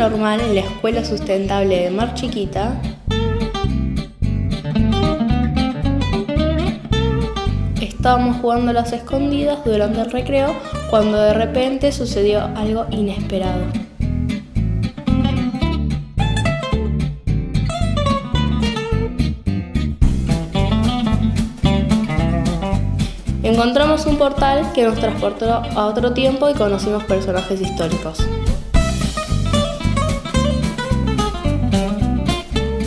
normal en la Escuela Sustentable de Mar Chiquita, estábamos jugando a las escondidas durante el recreo cuando de repente sucedió algo inesperado. Encontramos un portal que nos transportó a otro tiempo y conocimos personajes históricos.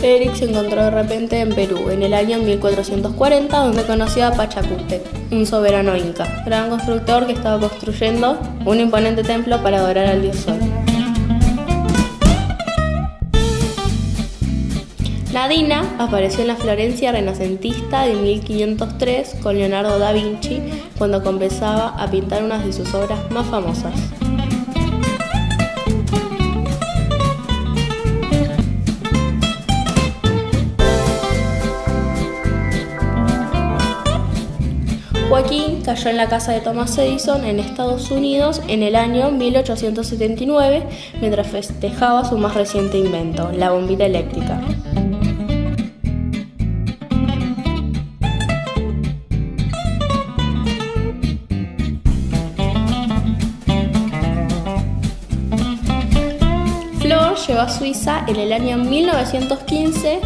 Eric se encontró de repente en Perú, en el año 1440, donde conoció a Pachacútec, un soberano inca, gran constructor que estaba construyendo un imponente templo para adorar al dios Sol. Nadina apareció en la Florencia renacentista de 1503 con Leonardo da Vinci cuando comenzaba a pintar una de sus obras más famosas. Joaquín cayó en la casa de Thomas Edison en Estados Unidos en el año 1879 mientras festejaba su más reciente invento, la bombilla eléctrica. Flor llegó a Suiza en el año 1915,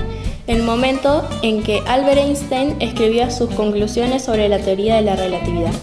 el momento en que Albert Einstein escribía sus conclusiones sobre la teoría de la relatividad.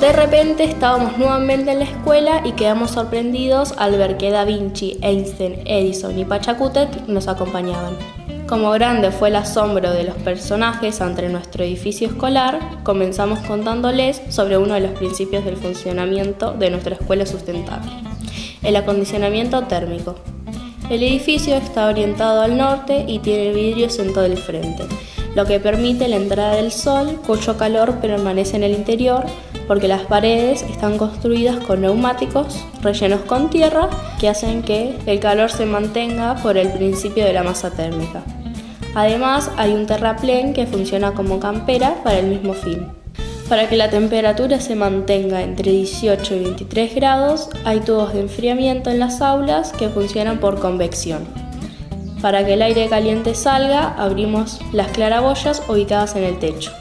De repente estábamos nuevamente en la escuela y quedamos sorprendidos al ver que Da Vinci, Einstein, Edison y Pachacútec nos acompañaban. Como grande fue el asombro de los personajes ante nuestro edificio escolar, comenzamos contándoles sobre uno de los principios del funcionamiento de nuestra escuela sustentable, el acondicionamiento térmico. El edificio está orientado al norte y tiene vidrios en todo el frente, lo que permite la entrada del sol, cuyo calor permanece en el interior, porque las paredes están construidas con neumáticos rellenos con tierra que hacen que el calor se mantenga por el principio de la masa térmica. Además, hay un terraplén que funciona como campera para el mismo fin. Para que la temperatura se mantenga entre 18 y 23 grados, hay tubos de enfriamiento en las aulas que funcionan por convección. Para que el aire caliente salga, abrimos las claraboyas ubicadas en el techo.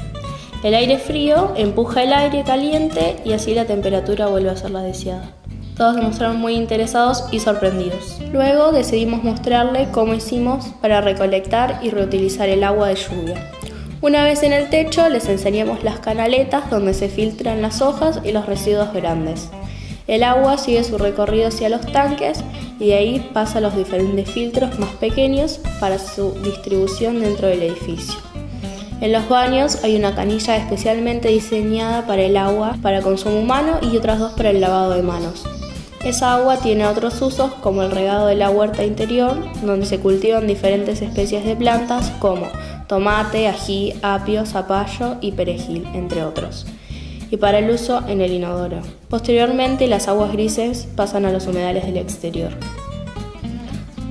El aire frío empuja el aire caliente y así la temperatura vuelve a ser la deseada. Todos se mostraron muy interesados y sorprendidos. Luego decidimos mostrarle cómo hicimos para recolectar y reutilizar el agua de lluvia. Una vez en el techo les enseñamos las canaletas donde se filtran las hojas y los residuos grandes. El agua sigue su recorrido hacia los tanques y de ahí pasa a los diferentes filtros más pequeños para su distribución dentro del edificio. En los baños hay una canilla especialmente diseñada para el agua para consumo humano y otras dos para el lavado de manos. Esa agua tiene otros usos como el regado de la huerta interior, donde se cultivan diferentes especies de plantas como tomate, ají, apio, zapallo y perejil, entre otros, y para el uso en el inodoro. Posteriormente, las aguas grises pasan a los humedales del exterior.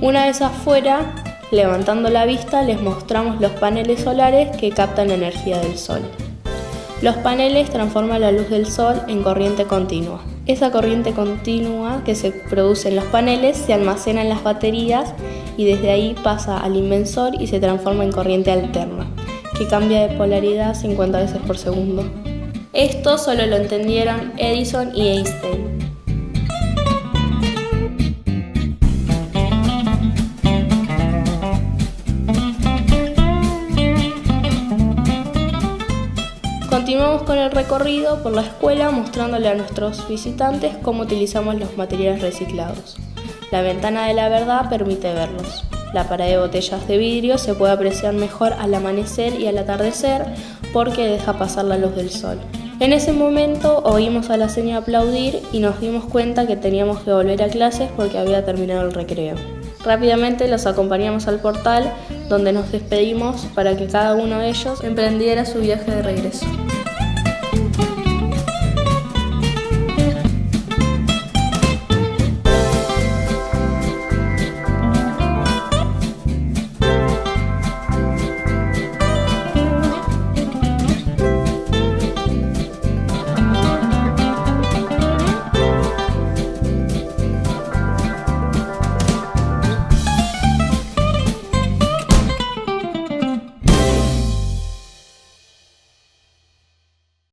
Una vez afuera, levantando la vista, les mostramos los paneles solares que captan la energía del sol. Los paneles transforman la luz del sol en corriente continua. Esa corriente continua que se produce en los paneles se almacena en las baterías y desde ahí pasa al inversor y se transforma en corriente alterna, que cambia de polaridad 50 veces por segundo. Esto solo lo entendieron Edison y Einstein. Continuamos con el recorrido por la escuela mostrándole a nuestros visitantes cómo utilizamos los materiales reciclados. La ventana de la verdad permite verlos. La pared de botellas de vidrio se puede apreciar mejor al amanecer y al atardecer porque deja pasar la luz del sol. En ese momento oímos a la señora aplaudir y nos dimos cuenta que teníamos que volver a clases porque había terminado el recreo. Rápidamente los acompañamos al portal, donde nos despedimos para que cada uno de ellos emprendiera su viaje de regreso.